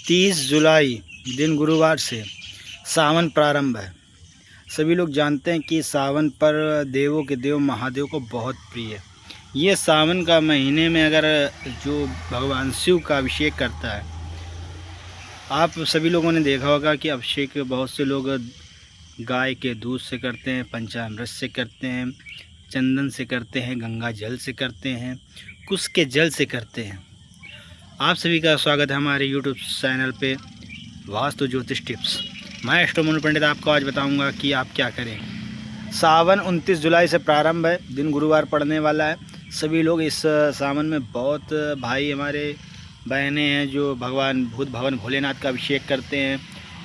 30 जुलाई दिन गुरुवार से सावन प्रारंभ है। सभी लोग जानते हैं कि सावन पर देवों के देव महादेव को बहुत प्रिय है। ये सावन का महीने में अगर जो भगवान शिव का अभिषेक करता है, आप सभी लोगों ने देखा होगा कि अभिषेक बहुत से लोग गाय के दूध से करते हैं, पंचामृत से करते हैं, चंदन से करते हैं, गंगा जल से करते हैं, कुश के जल से करते हैं। आप सभी का स्वागत है हमारे YouTube चैनल पे वास्तु ज्योतिष टिप्स। मैं एस्ट्रो पंडित आपको आज बताऊंगा कि आप क्या करें। सावन 29 जुलाई से प्रारंभ है, दिन गुरुवार पड़ने वाला है। सभी लोग इस सावन में बहुत भाई हमारे बहनें हैं जो भगवान भूत भवन भोलेनाथ का अभिषेक करते हैं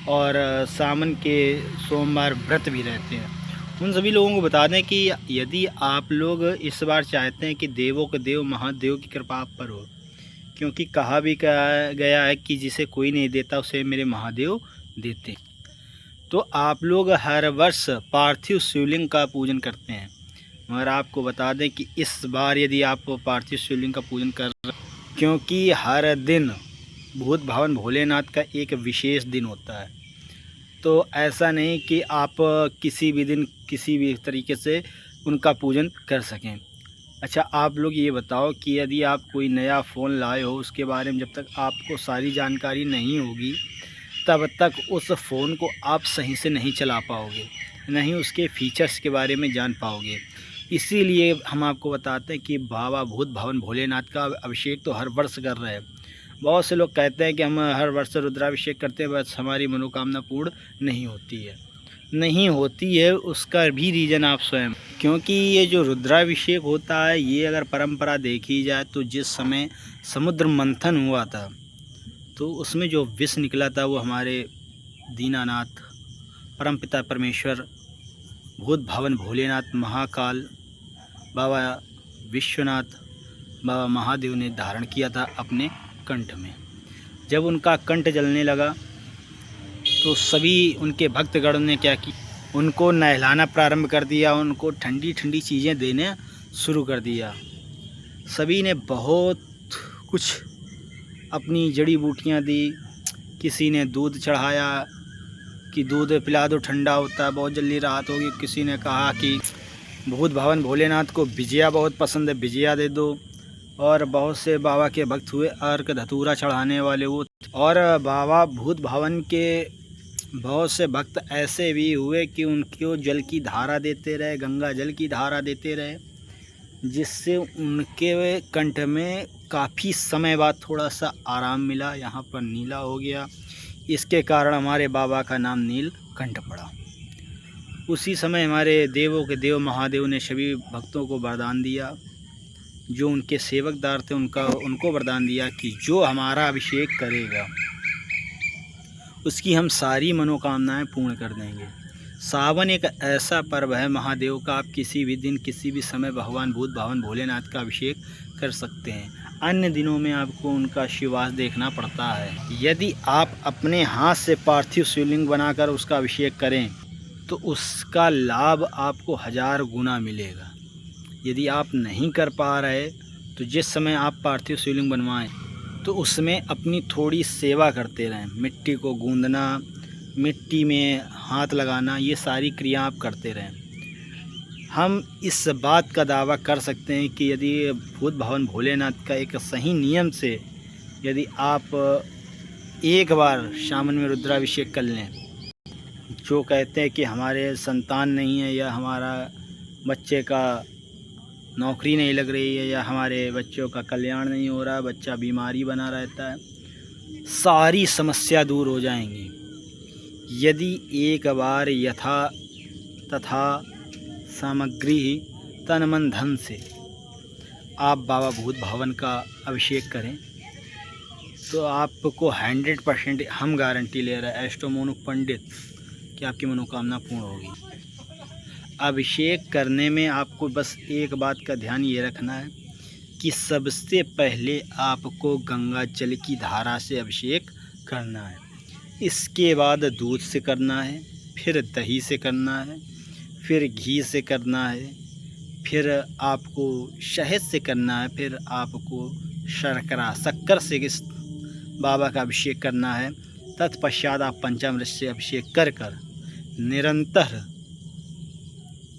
और सावन के सोमवार व्रत भी रहते हैं। उन सभी लोगों को बता दें कि यदि आप लोग इस बार चाहते हैं कि देवों के देव महादेव की कृपा आप पर हो, क्योंकि कहा भी गया है कि जिसे कोई नहीं देता उसे मेरे महादेव देते, तो आप लोग हर वर्ष पार्थिव शिवलिंग का पूजन करते हैं। मगर आपको बता दें कि इस बार यदि आप पार्थिव शिवलिंग का पूजन कर रहे हैं, क्योंकि हर दिन भूत भवन भोलेनाथ का एक विशेष दिन होता है, तो ऐसा नहीं कि आप किसी भी दिन किसी भी तरीके से उनका पूजन कर सकें। अच्छा, आप लोग ये बताओ कि यदि आप कोई नया फ़ोन लाए हो, उसके बारे में जब तक आपको सारी जानकारी नहीं होगी तब तक उस फ़ोन को आप सही से नहीं चला पाओगे, नहीं उसके फीचर्स के बारे में जान पाओगे। इसीलिए हम आपको बताते हैं कि बाबा भूत भवन भोलेनाथ का अभिषेक तो हर वर्ष कर रहे हैं। बहुत से लोग कहते हैं कि हम हर वर्ष रुद्राभिषेक करते हैं, बस हमारी मनोकामना पूर्ण नहीं होती है। उसका भी रीज़न आप स्वयं, क्योंकि ये जो रुद्राभिषेक होता है, ये अगर परंपरा देखी जाए तो जिस समय समुद्र मंथन हुआ था तो उसमें जो विष निकला था वो हमारे दीनानाथ, परमपिता परमेश्वर, भूत भवन भोलेनाथ, महाकाल, बाबा विश्वनाथ, बाबा महादेव ने धारण किया था अपने कंठ में। जब उनका कंठ जलने लगा तो सभी उनके भक्तगण ने क्या किया, उनको नहलाना प्रारंभ कर दिया, उनको ठंडी ठंडी चीज़ें देने शुरू कर दिया। सभी ने बहुत कुछ अपनी जड़ी बूटियाँ दी, किसी ने दूध चढ़ाया कि दूध पिला दो, ठंडा होता है, बहुत जल्दी राहत होगी। किसी ने कहा कि भूत भवन भोलेनाथ को बिजिया बहुत पसंद है, बिजिया दे दो। और बहुत से बाबा के भक्त हुए, अर्क धतूरा चढ़ाने वाले वो। और बाबा भूत भवन के बहुत से भक्त ऐसे भी हुए कि उनको जल की धारा देते रहे, गंगा जल की धारा देते रहे, जिससे उनके कंठ में काफ़ी समय बाद थोड़ा सा आराम मिला, यहाँ पर नीला हो गया। इसके कारण हमारे बाबा का नाम नीलकंठ पड़ा। उसी समय हमारे देवों के देव महादेव ने सभी भक्तों को वरदान दिया, जो उनके सेवकदार थे उनको वरदान दिया कि जो हमारा अभिषेक करेगा उसकी हम सारी मनोकामनाएं पूर्ण कर देंगे। सावन एक ऐसा पर्व है महादेव का, आप किसी भी दिन किसी भी समय भगवान भूत भवन भोलेनाथ का अभिषेक कर सकते हैं। अन्य दिनों में आपको उनका शिवास देखना पड़ता है। यदि आप अपने हाथ से पार्थिव शिवलिंग बनाकर उसका अभिषेक करें तो उसका लाभ आपको 1000 गुना मिलेगा। यदि आप नहीं कर पा रहे तो जिस समय आप पार्थिव शिवलिंग बनवाएं तो उसमें अपनी थोड़ी सेवा करते रहें। मिट्टी को गूंदना, मिट्टी में हाथ लगाना, ये सारी क्रिया आप करते रहें। हम इस बात का दावा कर सकते हैं कि यदि भूत भवन भोलेनाथ का एक सही नियम से यदि आप एक बार सावन में रुद्राभिषेक कर लें, जो कहते हैं कि हमारे संतान नहीं है, या हमारा बच्चे का नौकरी नहीं लग रही है, या हमारे बच्चों का कल्याण नहीं हो रहा, बच्चा बीमारी बना रहता है, सारी समस्या दूर हो जाएंगी यदि एक बार यथा तथा सामग्री तन मन धन से आप बाबा भूत भवन का अभिषेक करें तो आपको 100% हम गारंटी ले रहे हैं एस्ट्रो पंडित कि आपकी मनोकामना पूर्ण होगी। अभिषेक करने में आपको बस एक बात का ध्यान ये रखना है कि सबसे पहले आपको गंगा जल की धारा से अभिषेक करना है। इसके बाद दूध से करना है, फिर दही से करना है, फिर घी से करना है, फिर आपको शहद से करना है, फिर आपको शक्कर से बाबा का अभिषेक करना है। तत्पश्चात आप पंचामृत से अभिषेक कर कर निरंतर,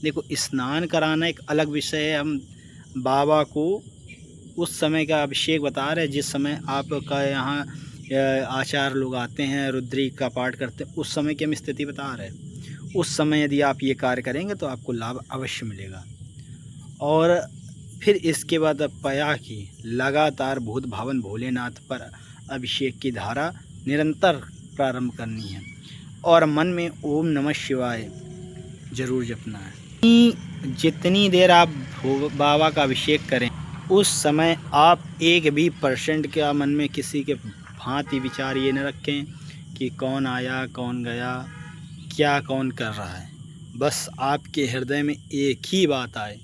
देखो स्नान कराना एक अलग विषय है। हम बाबा को उस समय का अभिषेक बता रहे हैं जिस समय आपका यहाँ आचार्य लोग आते हैं, रुद्री का पाठ करते हैं, उस समय की हम स्थिति बता रहे हैं। उस समय यदि आप ये कार्य करेंगे तो आपको लाभ अवश्य मिलेगा। और फिर इसके बाद पया की लगातार भूत भावन भोलेनाथ पर अभिषेक की धारा निरंतर प्रारंभ करनी है और मन में ओम नमः शिवाय जरूर जपना है। जितनी देर आप बाबा का अभिषेक करें उस समय आप 1% का मन में किसी के भांति विचार ये न रखें कि कौन आया कौन गया, क्या कौन कर रहा है। बस आपके हृदय में एक ही बात आए,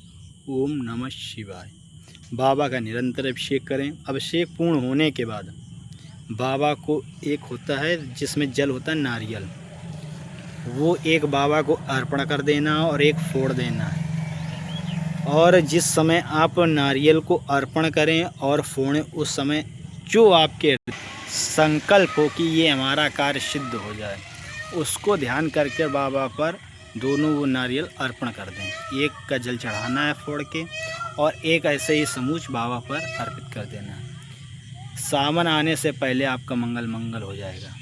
ओम नमः शिवाय। बाबा का निरंतर अभिषेक करें। अभिषेक पूर्ण होने के बाद बाबा को एक होता है जिसमें जल होता है नारियल, वो एक बाबा को अर्पण कर देना और एक फोड़ देना है। और जिस समय आप नारियल को अर्पण करें और फोड़ें उस समय जो आपके संकल्प हो कि ये हमारा कार्य सिद्ध हो जाए, उसको ध्यान करके बाबा पर दोनों वो नारियल अर्पण कर दें। एक का जल चढ़ाना है फोड़ के और एक ऐसे ही समूच बाबा पर अर्पित कर देना है। सावन आने से पहले आपका मंगल हो जाएगा।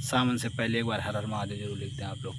सावन से पहले एक बार हर हर महादेव जरूर लिखते हैं आप लोग।